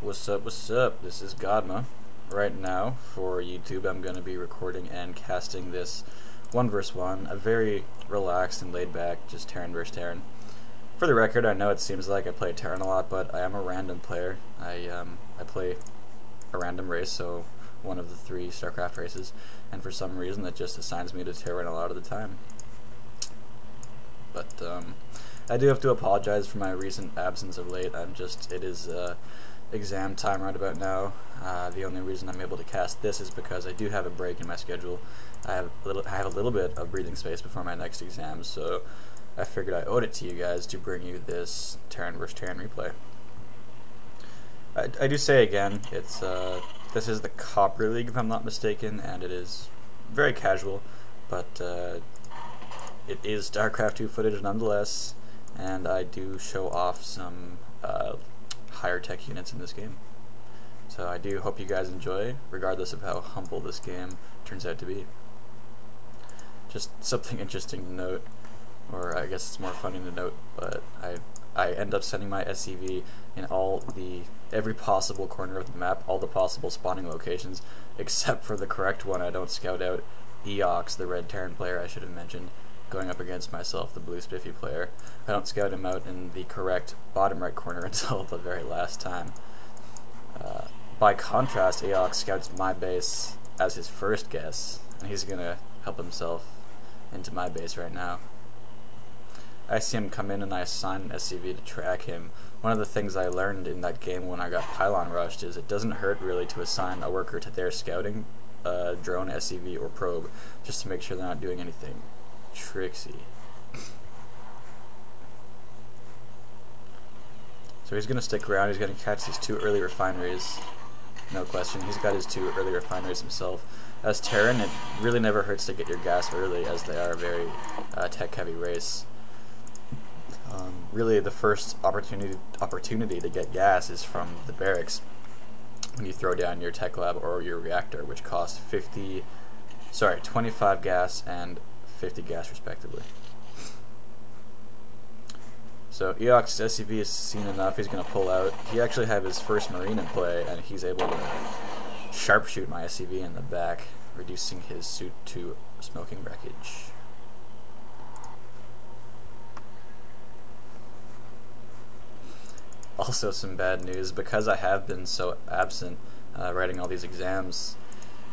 What's up, what's up? This is Godma. Right now, for YouTube, I'm going to be recording and casting this 1v1, a very relaxed and laid back, just Terran vs. Terran. For the record, I know it seems like I play Terran a lot, but I am a random player. I play a random race, so one of the 3 Starcraft races, and for some reason that just assigns me to Terran a lot of the time. But I do have to apologize for my recent absence of late. It is exam time right about now. The only reason I'm able to cast this is because I do have a break in my schedule. I have a little bit of breathing space before my next exam, so I figured I owed it to you guys to bring you this Terran vs. Terran replay. I do say again, this is the Copper League if I'm not mistaken, and it is very casual, but it is Starcraft 2 footage nonetheless, and I do show off some higher tech units in this game. So I do hope you guys enjoy, regardless of how humble this game turns out to be. Just something interesting to note, or I guess it's more funny to note, but I end up sending my SCV in every possible corner of the map, all the possible spawning locations, except for the correct one. I don't scout out Eiox, the red Terran player I should have mentioned, going up against myself, the blue Spiffy player. I don't scout him out in the correct bottom right corner until the very last time. By contrast, Eiox scouts my base as his first guess, and he's gonna help himself into my base right now. I see him come in and I assign an SCV to track him. One of the things I learned in that game when I got pylon rushed is it doesn't hurt really to assign a worker to their scouting drone, SCV, or probe, just to make sure they're not doing anything tricksy. So he's going to stick around, he's going to catch these 2 early refineries, no question. He's got his 2 early refineries himself. As Terran, it really never hurts to get your gas early, as they are a very tech-heavy race. Really, the first opportunity to get gas is from the barracks, when you throw down your tech lab or your reactor, which costs 25 gas and 50 gas respectively. So Eiox's SCV has seen enough, he's going to pull out. He actually had his first Marine in play, and he's able to sharpshoot my SCV in the back, reducing his suit to smoking wreckage. Also some bad news, because I have been so absent writing all these exams,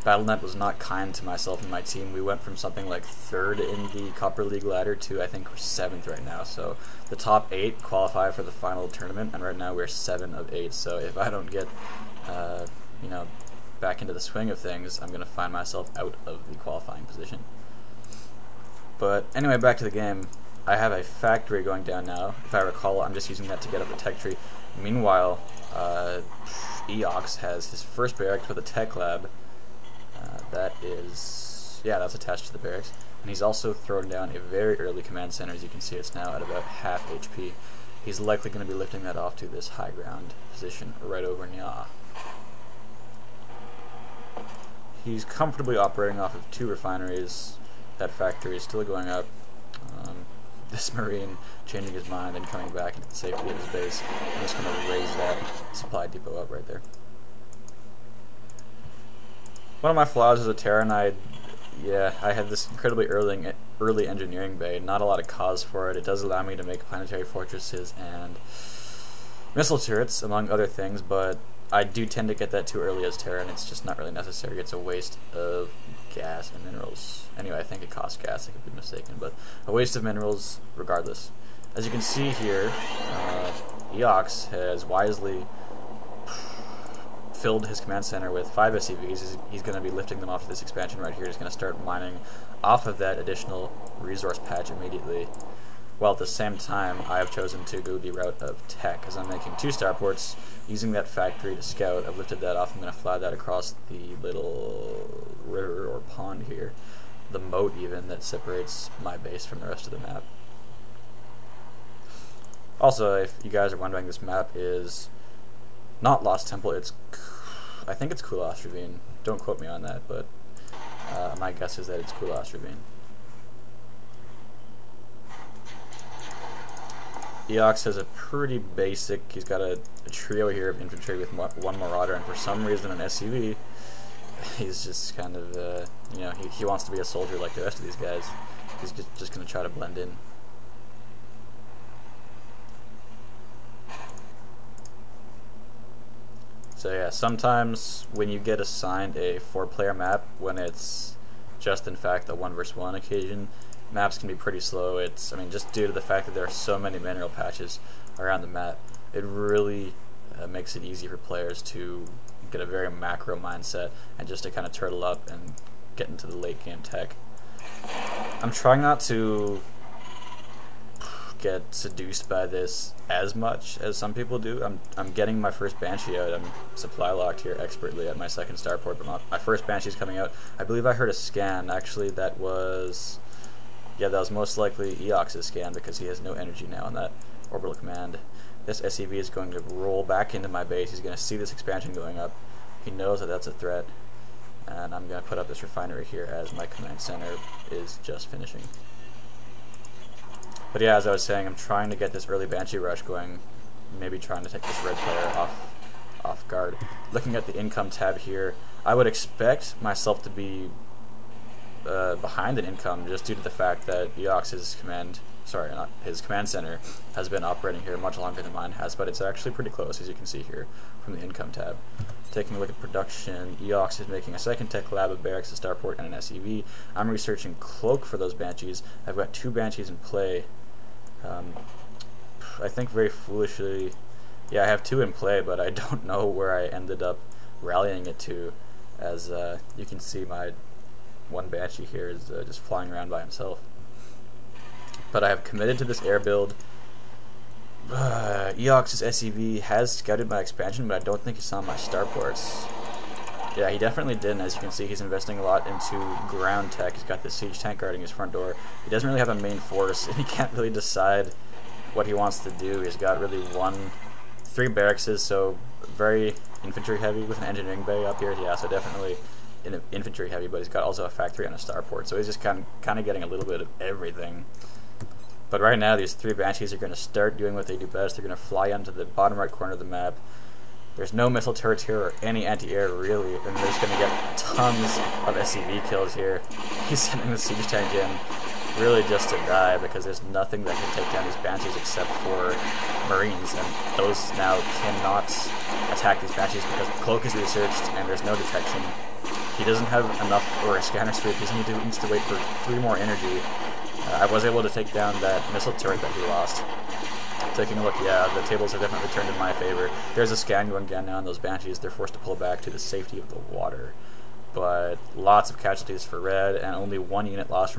Battle.net was not kind to myself and my team. We went from something like 3rd in the Copper League ladder to I think we're 7th right now. So the top 8 qualify for the final tournament, and right now we're 7 of 8. So if I don't get back into the swing of things, I'm going to find myself out of the qualifying position. But anyway, back to the game. I have a factory going down now. If I recall, I'm just using that to get up the tech tree. Meanwhile, Eiox has his first barracks with a tech lab. That's attached to the barracks. And he's also thrown down a very early command center. As you can see, it's now at about half HP. He's likely going to be lifting that off to this high ground position right over Nya. He's comfortably operating off of 2 refineries. That factory is still going up. This Marine changing his mind and coming back into the safety of his base. I'm just going to raise that supply depot up right there. One of my flaws as a Terran, I have this incredibly early engineering bay. Not a lot of cause for it. It does allow me to make planetary fortresses and missile turrets, among other things, but I do tend to get that too early as Terran. It's just not really necessary. It's a waste of gas and minerals. Anyway, I think it costs gas, I could be mistaken, but a waste of minerals regardless. As you can see here, Eiox has wisely filled his command center with 5 SCVs. He's going to be lifting them off of this expansion right here. He's going to start mining off of that additional resource patch immediately. While at the same time, I have chosen to go the route of tech, as I'm making 2 starports, using that factory to scout. I've lifted that off. I'm going to fly that across the little river or pond here, the moat even, that separates my base from the rest of the map. Also, if you guys are wondering, this map is not Lost Temple, I think it's Kulas Ravine. Don't quote me on that, but my guess is that it's Kulas Ravine. Eiox has a pretty basic, he's got a trio here of infantry with one Marauder, and for some reason an SCV, he's just kind of, you know, he wants to be a soldier like the rest of these guys. He's just going to try to blend in. So yeah, sometimes when you get assigned a 4-player map, when it's just in fact a 1 versus 1 occasion, maps can be pretty slow. I mean, just due to the fact that there are so many mineral patches around the map, it really makes it easy for players to get a very macro mindset and just to kind of turtle up and get into the late game tech. I'm trying not to get seduced by this as much as some people do. I'm getting my first Banshee out. I'm supply locked here expertly at my second starport, but my first Banshee's coming out. I believe I heard a scan. Actually, that was most likely Eiox's scan because he has no energy now on that orbital command. This SCV is going to roll back into my base. He's going to see this expansion going up. He knows that that's a threat, and I'm going to put up this refinery here as my command center is just finishing. But yeah, as I was saying, I'm trying to get this early Banshee rush going, maybe trying to take this red player off guard. Looking at the income tab here, I would expect myself to be behind an income just due to the fact that Eiox's his command center has been operating here much longer than mine has, but it's actually pretty close, as you can see here from the income tab. Taking a look at production, Eiox is making a second tech lab, a barracks, a starport, and an SCV. I'm researching cloak for those Banshees. I've got 2 Banshees in play. I think very foolishly, yeah, I have 2 in play, but I don't know where I ended up rallying it to, as you can see my 1 Banshee here is just flying around by himself. But I have committed to this air build. Eiox's SCV has scouted my expansion, but I don't think he saw my starports. Yeah, he definitely didn't. As you can see, he's investing a lot into ground tech. He's got the siege tank guarding his front door. He doesn't really have a main force, and he can't really decide what he wants to do. He's got really 3 barracks, so very infantry heavy with an engineering bay up here. Yeah, so definitely infantry heavy, but he's got also a factory and a starport, so he's just kind of getting a little bit of everything. But right now, these 3 Banshees are going to start doing what they do best. They're going to fly onto the bottom right corner of the map. There's no missile turrets here or any anti-air really, and they're just going to get tons of SCV kills here. He's sending the siege tank in really just to die because there's nothing that can take down these Banshees except for Marines, and those now cannot attack these Banshees because the cloak is researched and there's no detection. He doesn't have enough for a scanner sweep. He needs to wait for 3 more energy. I was able to take down that missile turret that he lost. Taking a look, yeah, the tables have definitely turned in my favor. There's a scan going down now on those Banshees. They're forced to pull back to the safety of the water. But lots of casualties for red, and only 1 unit lost from